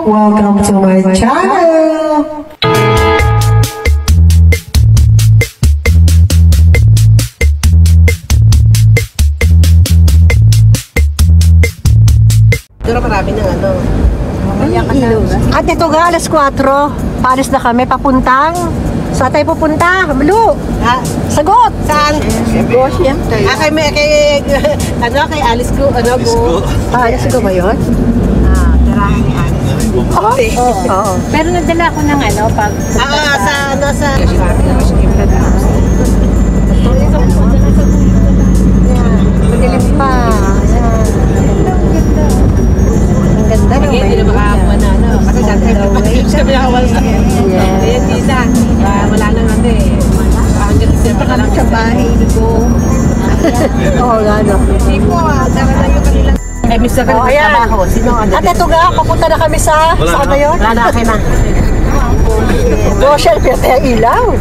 Welcome to my channel! Pero marami ng ano. At ito nga, alas 4. Paalis na kami, papuntang. Saan tayo pupunta? Malu! Ha? Sagot! Saan? Goshen. Kay Alice ko, go. Alice ko ba yun? Tirahan ni Alice. Oo. Pero nadala ako ng ano, pag... sa... Madilim pa. Ang ganda naman. Hindi na makakuha na ano. Kasi dati sabi na wala sa ayan, tita. Wala nang ano eh. Hanggang December na lang sa bahay ko. Oo nga, no? Hindi po, dara na yung kanilang... Eh, Mr. Oh, ayan. Sino ang At ito nga, papunta na kami sa... Saan ba yun? Wala na, akin na. Goshen, pero tayo ilaw.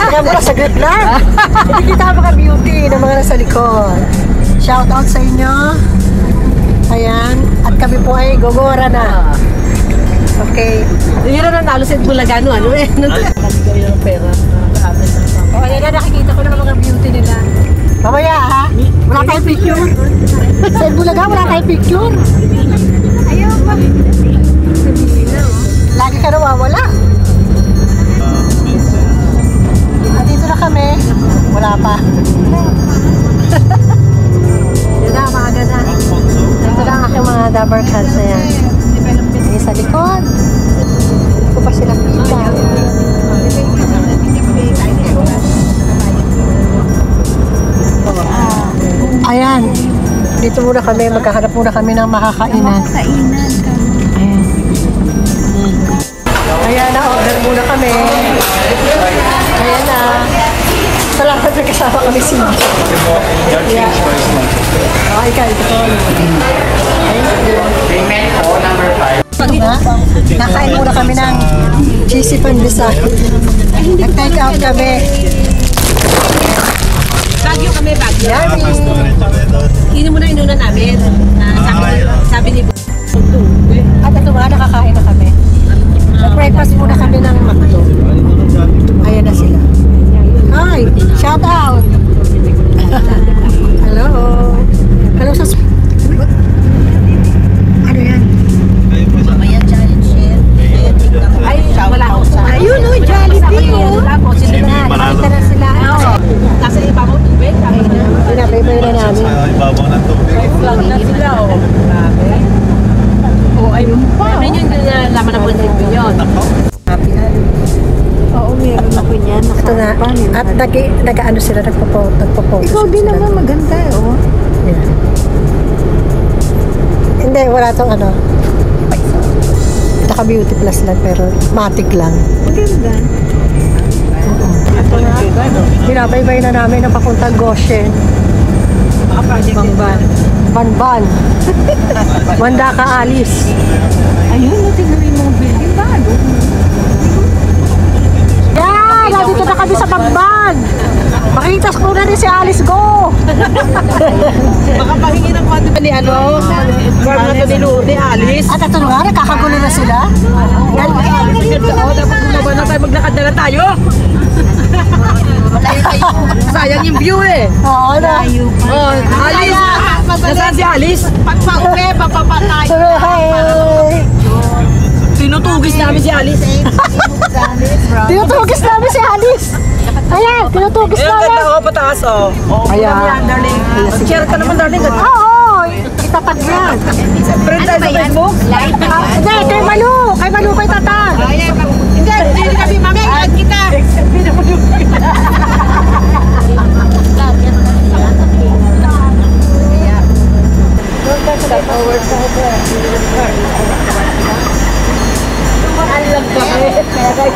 Kaya muna saglit lang. Hindi kita mga beauty ng mga nasa likod. Shout out sa inyo. Ayan. At kami po ay gogora na. Okay. Yun na nanalo sa Bulagano, ano eh. Nagkakaligay ng pera. O, ayan na, nakikita ko na mga beauty nila. Mamaya ha? Wala tayong picture. Sa Bulaga, wala tayong picture. Ayaw ba? Lagi ka nawawala. At dito na kami. Wala pa. Yun na, maaga na. Ito na ang aking mga rubber cans na yan. Yung sa likod. Hindi ko pa sila kita. Ayan. Dito muna kami. Magkahanap muna kami ng makakainan. Kainan ka. Ayan. Ayan na, order muna kami. Ayan na. Salamat na kasama kami si Mama. Yeah. Okay, ikaw. Ito po. Payment po, number 5. Ito nga, nakain muna kami ng cheesy pandesal. Nag-take out kami. Bagyo kami, bagyo. Yummy! Hindi mo na inuna namin. Sabi ni At ito nga, nakakain na kami. Nag-breakfast muna kami ng McDo. Ayan na sila. Hi! Shout out! Hello! Hello sa... Ano yan? Ay, wala ako sa... Ayun o, Jollibee o! Nakita na sila. Nasa iba mo tubig. Pinapay-pay na namin. Ibabaw ng tubig. Lang na sila, oh. Grabe. Oh, ayun pa. Ano yun laman na po yung yun? Oo, meron ako niyan. Ito na. At nag-ano sila, nagpo-focus. Ikaw din naman maganda eh, oh. Yeah. Hindi, wala tong ano. Naka-beauty plus lang, pero matic lang. Maganda. Binabaybay na namin ang papuntang Goshen. Banban. Wanda ka, Alice. Ayun, natin na rin mga building ba? Yeah! Nandito na kami sa Banban. Makitas ko na rin si Alice, go! Makapahingi ng kwento ni ano? Farm na to ni Lourdes, Alice. At ito nga, nakakagulo na sila. Dapat naman na tayo maglakad na lang tayo. Sayang yung view eh. Oo na. Oh, Alice! Nasaan si Alice? Pag pauwi, papapatay. Hi! Tinutugis namin si Alice. Tinutugis namin si Alice. Ayan, tinutugis Ayan, namin. ganda oh, pataas oh. Ayan. Ayan, darling. Share ka naman, darling. Oo, itatag yan. Friend tayo sa Facebook? Hindi, kay Malu. Kay Malu kay tatag. Hindi kami mamaya. Kita.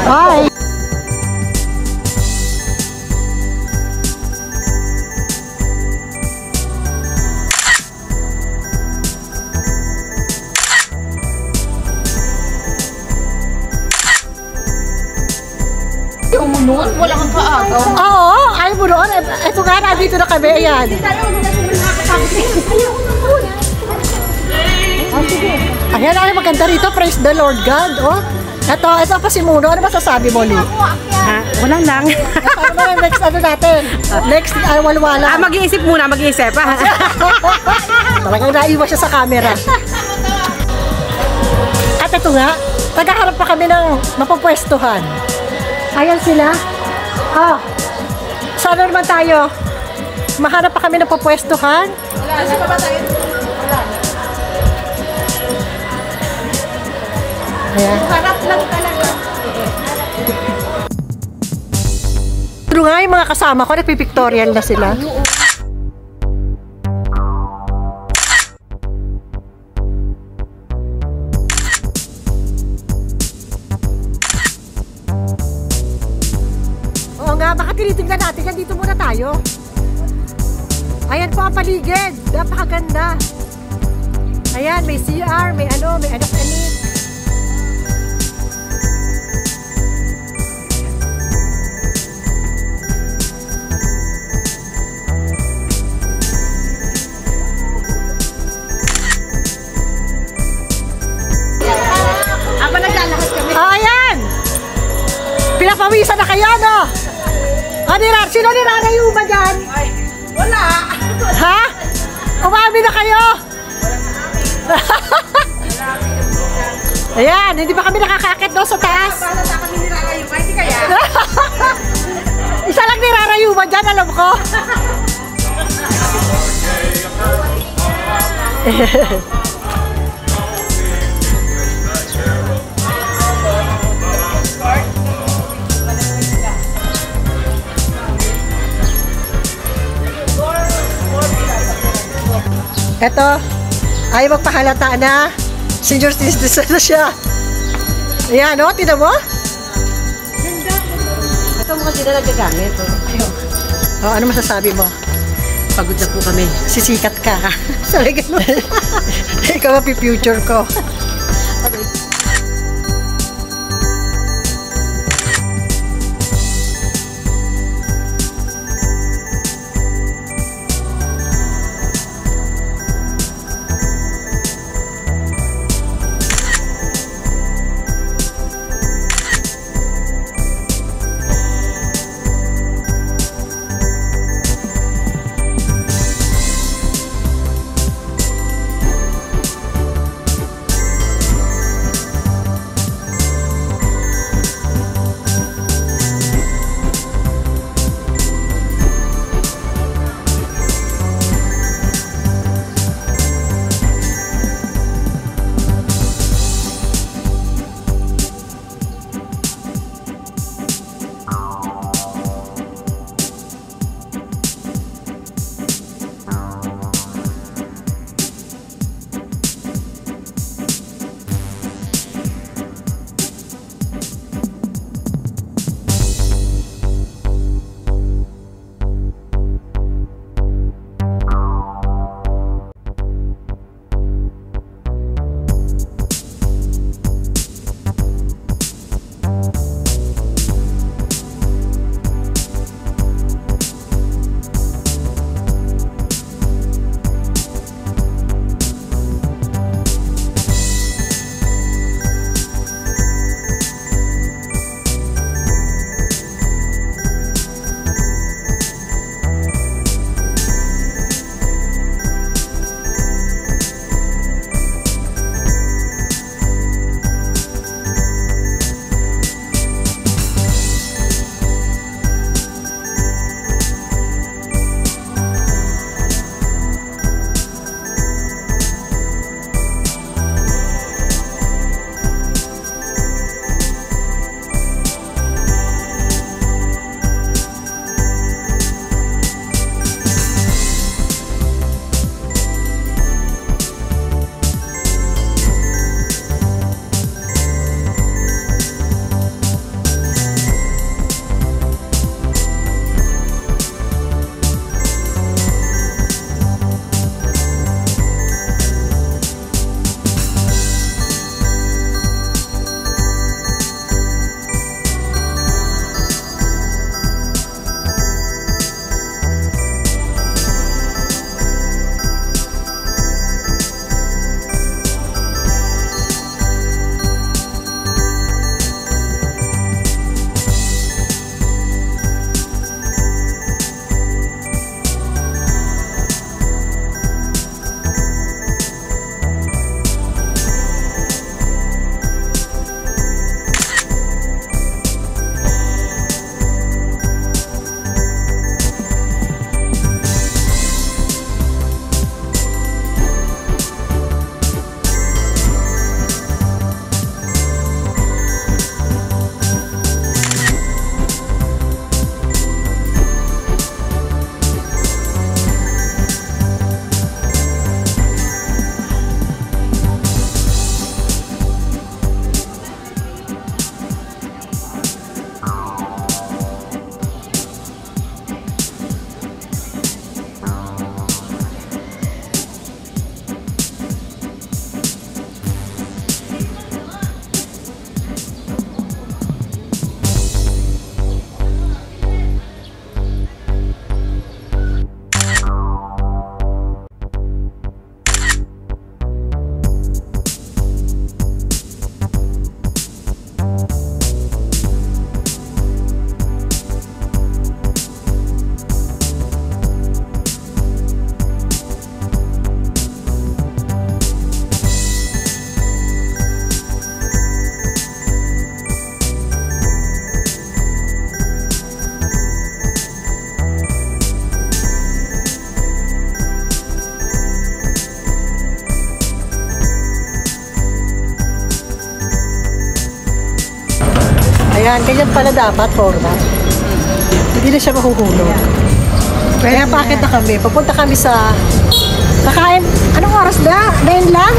Hi. Noon, wala kang kaagaw. Oo, ay mo noon. Ito nga, nandito na kami. Ayan. Sige. Ayan, ay maganda rito. Praise the Lord God. Oh. Ito pa si Muno. Ano masasabi mo, Lu? Wala lang. Ano yung next ano natin? Next walwala. Mag-iisip muna, mag-iisip. Talagang naiwas siya sa camera. At ito nga, naghaharap pa kami ng mapapwestuhan. Ayan sila. Ah, sana naman tayo. Mahanap pa kami ng papwestuhan. Wala pa ba tayo? Wala. Ayan. Harap lang talaga. Pero nga yung mga kasama ko, nagpipictorial na sila. Oo nga, baka tinitingnan natin yan. Dito muna tayo. Ayan po ang paligid. Napakaganda. Ayan, may CR, may anak-anik. Aba naglalakad kami. Ayan! Pinapawisan na kayo, no? Sino nilalayo ba dyan? Wala. Ha? Umami na kayo? Ayan, hindi ba kami nakakakit doon sa taas? Bala na kami nilalayo. Hindi kaya? Isa lang nirarayuman dyan, alam ko. Eto, ay magpahalata na. Senior citizen na siya. Ayan, o, tinan mo? Ito mga sila nagagamit. O, ano masasabi mo? Pagod na po kami. Sisikat ka. Sabi gano'n. Ikaw mapi-future ko. Ayan, ganyan pala dapat, format. Hindi na siya mahuhulog. Kaya paakit na kami. Papunta kami sa kakain. Anong oras na? 9 lang?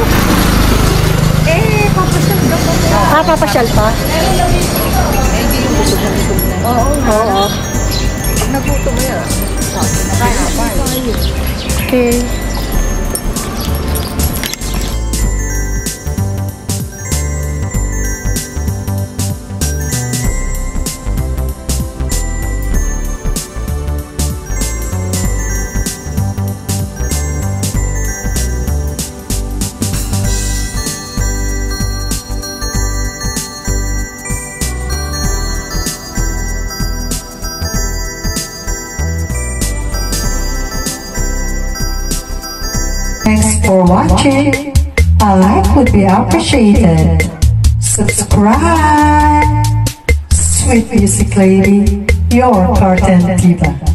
Papasyal ka pa. Papasyal pa? Oo. Nagutom mo yan. Okay. Thanks for watching. A like would be appreciated. Subscribe. Sweet Music Lady, your Carton Diva.